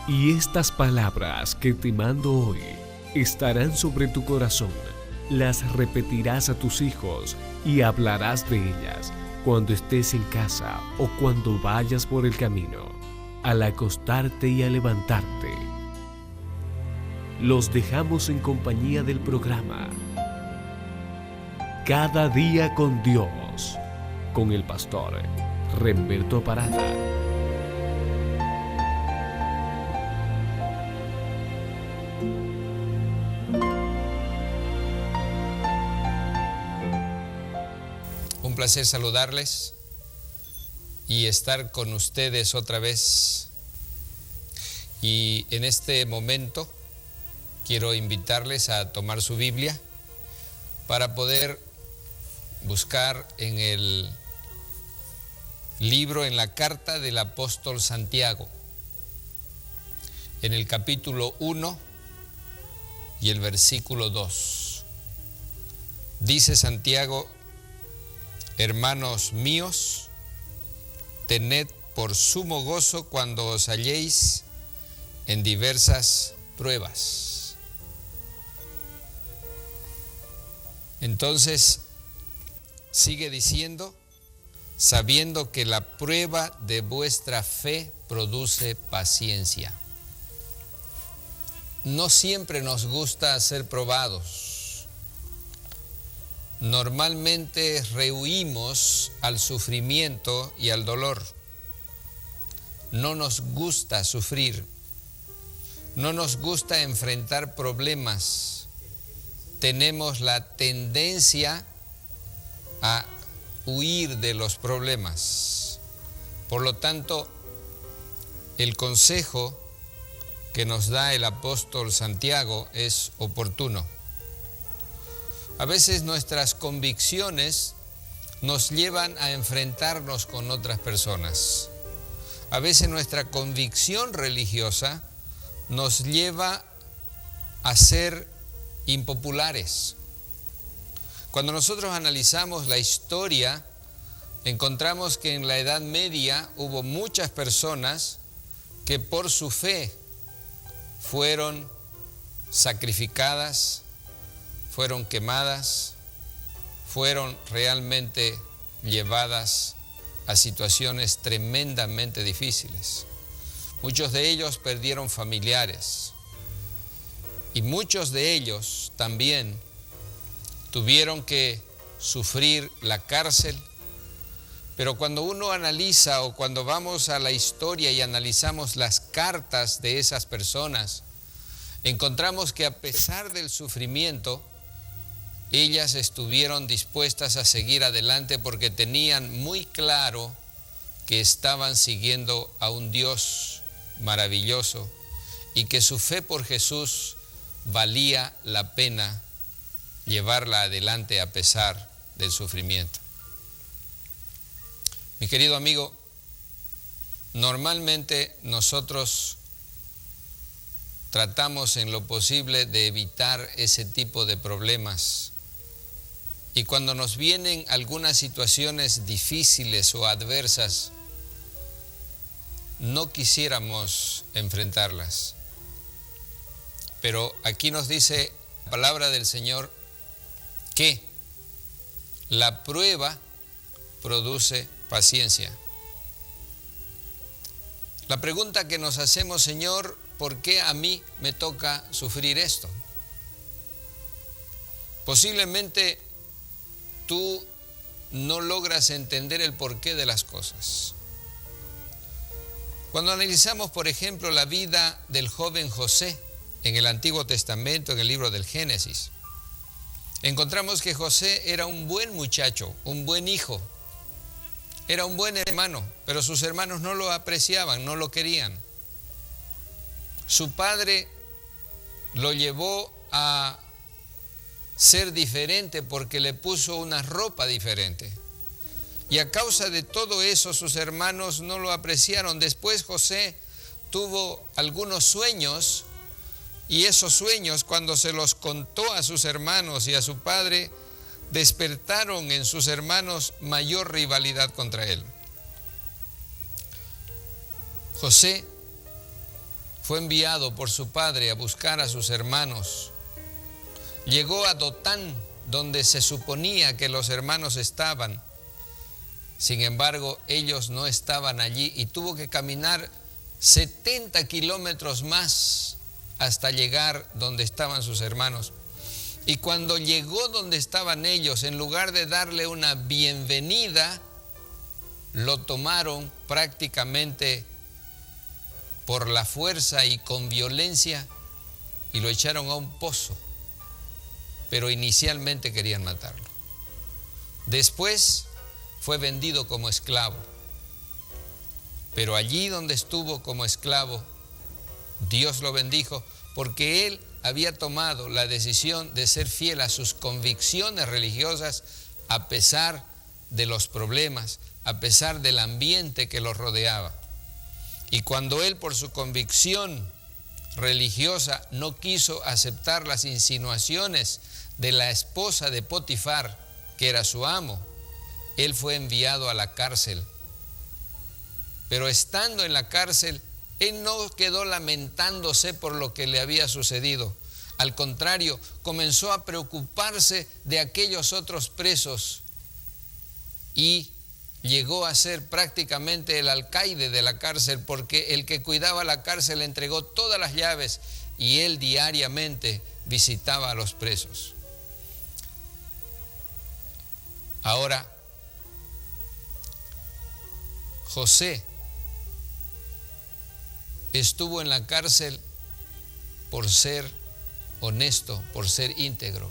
Y estas palabras que te mando hoy estarán sobre tu corazón. Las repetirás a tus hijos y hablarás de ellas cuando estés en casa o cuando vayas por el camino, al acostarte y al levantarte. Los dejamos en compañía del programa Cada día con Dios, con el pastor Remberto Parada. Un placer saludarles y estar con ustedes otra vez. Y en este momento quiero invitarles a tomar su Biblia para poder buscar en el libro, en la carta del apóstol Santiago, en el capítulo 1 y el versículo 2. Dice Santiago: hermanos míos, tened por sumo gozo cuando os halléis en diversas pruebas. Entonces, sigue diciendo, sabiendo que la prueba de vuestra fe produce paciencia. No siempre nos gusta ser probados. Normalmente rehuimos al sufrimiento y al dolor. No nos gusta sufrir. No nos gusta enfrentar problemas. Tenemos la tendencia a huir de los problemas. Por lo tanto, el consejo que nos da el apóstol Santiago es oportuno. A veces nuestras convicciones nos llevan a enfrentarnos con otras personas. A veces nuestra convicción religiosa nos lleva a ser impopulares. Cuando nosotros analizamos la historia, encontramos que en la Edad Media hubo muchas personas que por su fe fueron sacrificadas, fueron quemadas, fueron realmente llevadas a situaciones tremendamente difíciles. Muchos de ellos perdieron familiares y muchos de ellos también tuvieron que sufrir la cárcel. Pero cuando uno analiza o cuando vamos a la historia y analizamos las cartas de esas personas, encontramos que a pesar del sufrimiento, ellas estuvieron dispuestas a seguir adelante porque tenían muy claro que estaban siguiendo a un Dios maravilloso y que su fe por Jesús valía la pena llevarla adelante a pesar del sufrimiento. Mi querido amigo, normalmente nosotros tratamos en lo posible de evitar ese tipo de problemas. Y cuando nos vienen algunas situaciones difíciles o adversas, no quisiéramos enfrentarlas. Pero aquí nos dice la palabra del Señor que la prueba produce paciencia. La pregunta que nos hacemos: Señor, ¿por qué a mí me toca sufrir esto? Posiblemente tú no logras entender el porqué de las cosas. Cuando analizamos, por ejemplo, la vida del joven José en el Antiguo Testamento, en el libro del Génesis, encontramos que José era un buen muchacho, un buen hijo, era un buen hermano, pero sus hermanos no lo apreciaban, no lo querían. Su padre lo llevó a ser diferente porque le puso una ropa diferente. Y a causa de todo eso, sus hermanos no lo apreciaron. Después José tuvo algunos sueños, y esos sueños, cuando se los contó a sus hermanos y a su padre, despertaron en sus hermanos mayor rivalidad contra él. José fue enviado por su padre a buscar a sus hermanos. Llegó a Dotán, donde se suponía que los hermanos estaban. Sin embargo, ellos no estaban allí y tuvo que caminar 70 kilómetros más hasta llegar donde estaban sus hermanos. Y cuando llegó donde estaban ellos, en lugar de darle una bienvenida, lo tomaron prácticamente por la fuerza y con violencia y lo echaron a un pozo. Pero inicialmente querían matarlo. Después fue vendido como esclavo. Pero allí donde estuvo como esclavo, Dios lo bendijo porque él había tomado la decisión de ser fiel a sus convicciones religiosas a pesar de los problemas, a pesar del ambiente que lo rodeaba. Y cuando él, por su convicción religiosa, no quiso aceptar las insinuaciones de la esposa de Potifar, que era su amo, él fue enviado a la cárcel. Pero estando en la cárcel, él no quedó lamentándose por lo que le había sucedido. Al contrario, comenzó a preocuparse de aquellos otros presos y llegó a ser prácticamente el alcaide de la cárcel, porque el que cuidaba la cárcel le entregó todas las llaves y él diariamente visitaba a los presos. Ahora, José estuvo en la cárcel por ser honesto, por ser íntegro.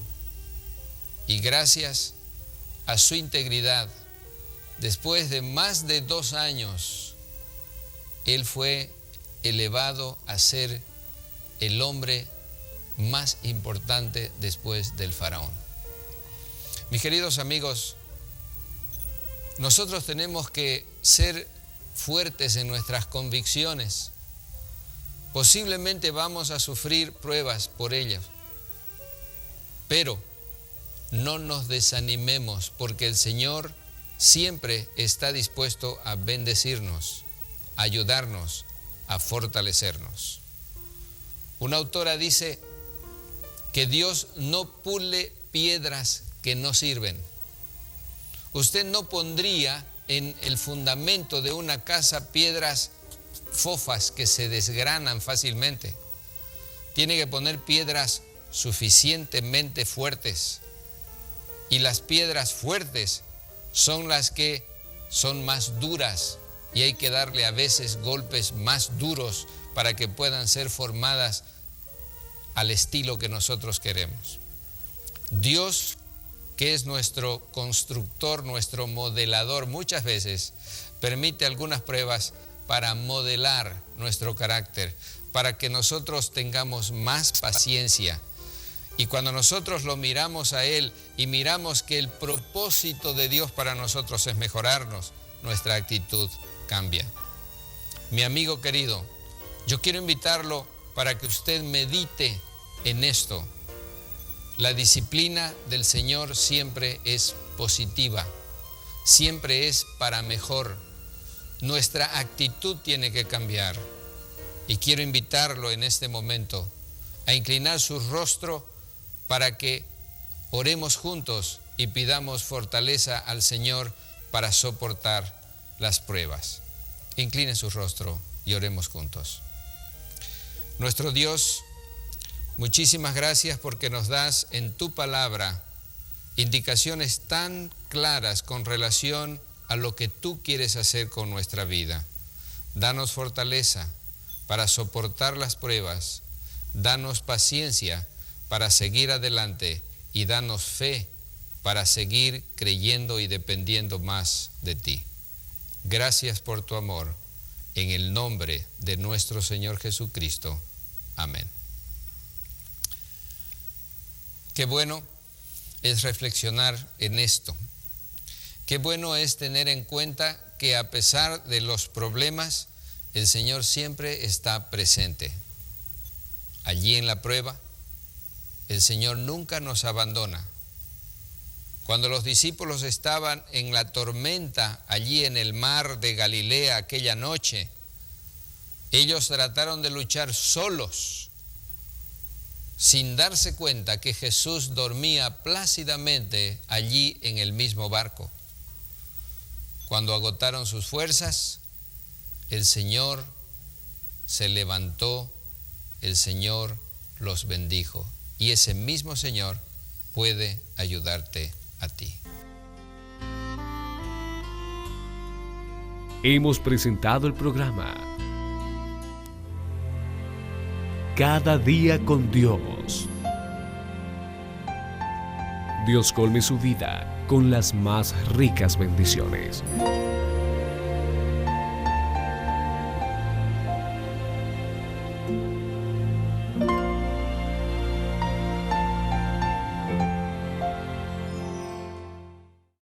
Y gracias a su integridad, después de más de 2 años, él fue elevado a ser el hombre más importante después del faraón. Mis queridos amigos, nosotros tenemos que ser fuertes en nuestras convicciones. Posiblemente vamos a sufrir pruebas por ellas, pero no nos desanimemos porque el Señor siempre está dispuesto a bendecirnos, a ayudarnos, a fortalecernos. Una autora dice que Dios no pule piedras que no sirven. Usted no pondría en el fundamento de una casa piedras fofas que se desgranan fácilmente. Tiene que poner piedras suficientemente fuertes. Y las piedras fuertes son las que son más duras y hay que darle a veces golpes más duros para que puedan ser formadas al estilo que nosotros queremos. Dios, que es nuestro constructor, nuestro modelador, muchas veces permite algunas pruebas para modelar nuestro carácter, para que nosotros tengamos más paciencia. Y cuando nosotros lo miramos a Él y miramos que el propósito de Dios para nosotros es mejorarnos, nuestra actitud cambia. Mi amigo querido, yo quiero invitarlo para que usted medite en esto. La disciplina del Señor siempre es positiva, siempre es para mejor. Nuestra actitud tiene que cambiar. Y quiero invitarlo en este momento a inclinar su rostro para que oremos juntos y pidamos fortaleza al Señor para soportar las pruebas. Incline su rostro y oremos juntos. Nuestro Dios, muchísimas gracias porque nos das en tu palabra indicaciones tan claras con relación a lo que tú quieres hacer con nuestra vida. Danos fortaleza para soportar las pruebas, danos paciencia para seguir adelante y danos fe para seguir creyendo y dependiendo más de ti. Gracias por tu amor, en el nombre de nuestro Señor Jesucristo. Amén. Qué bueno es reflexionar en esto. Qué bueno es tener en cuenta que a pesar de los problemas, el Señor siempre está presente. Allí en la prueba, el Señor nunca nos abandona. Cuando los discípulos estaban en la tormenta allí en el mar de Galilea aquella noche, Ellos trataron de luchar solos, sin darse cuenta que Jesús dormía plácidamente allí en el mismo barco. Cuando agotaron sus fuerzas, el Señor se levantó, el Señor los bendijo. Y ese mismo Señor puede ayudarte a ti. Hemos presentado el programa Cada día con Dios. Dios colme su vida con las más ricas bendiciones.